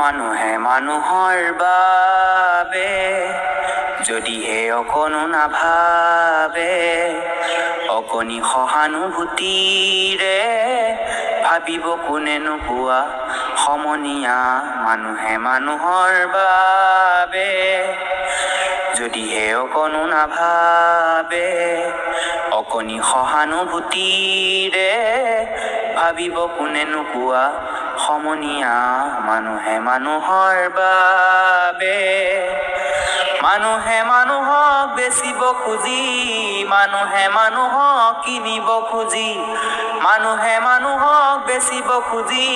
মানুহে মানুহৰ বাবে যদিহে অকণো নাভাবে, অকণি সহানুভূতিৰে ভাবিব কোনেনো কোৱা সমনীয়া। মানুহে মানুহৰ বাবে যদিহে অকণো নাভাবে, অকণি সহানুভূতিৰে ভাবিব কোনেনো কোৱা সমনীয়া। মানুহে মানুহৰ বাবে মানুহে মানুহক বেচিব খুজি, মানুহে মানুহক কিনিব খুজি, মানুহে মানুহক বেচিব খুজি,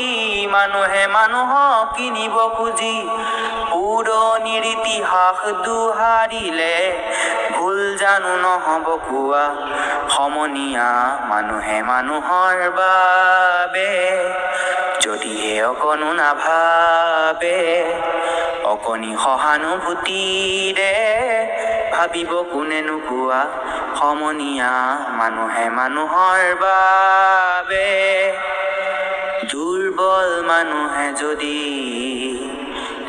মানুহে মানুহক কিনিব খুজি, পুৰণিৰ ইতিহাস দোহাৰিলে ভুল জানো নহ'ব কোৱা সমনীয়া। মানুহে মানুহৰ বাবে যদিহে অকণো নাভাবে, অকণি সহানুভূতিৰে ভাবিব কোনেনো কোৱা সমনীয়া। মানুহে মানুহৰ বাবে দুৰ্বল মানুহে যদি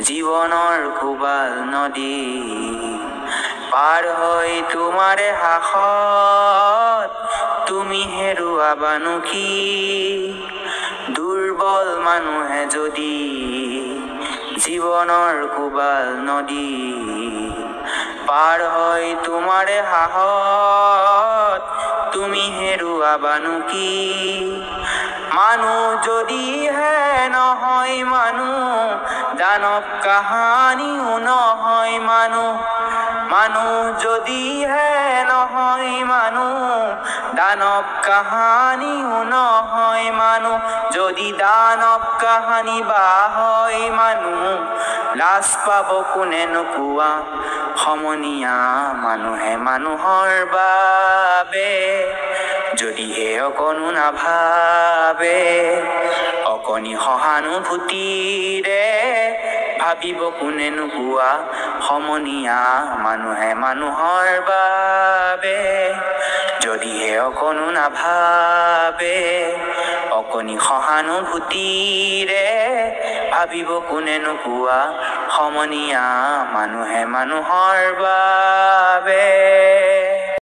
জীৱনৰ কোবাল নদী পাৰ হৈ তোমাৰে সাহসত তুমি হেৰুৱাবানো কি। দুৰ্বল মানুহে যদি জীৱনৰ কোবাল নদী পাৰ হৈ তোমাৰে সাহসত তুমি হেৰুৱাবানো কি। মানুহ যদিহে নহয় মানুহ, দানৱ কাহানিও নহয় মানুহ। মানুহ যদিহে নহয় মানুহ, দানৱ কাহানিও নহয় মানুহ। যদি দানৱ কাহানি বা হয় মানুহ, লাজ পাব কোনেনো কোৱা সমনীয়া। মানুহে মানুহৰ বাবে যদিহে অকণো নাভাবে, অকণি সহানুভূতিৰে ভাবিব কোনেনো কোৱা সমনীয়া। মানুহে মানুহৰ বাবে যদিহে অকণো নাভাবে, অকণি সহানুভূতিৰে ভাবিব কোনেনো কোৱা সমনীয়া। মানুহে মানুহৰ বাবে।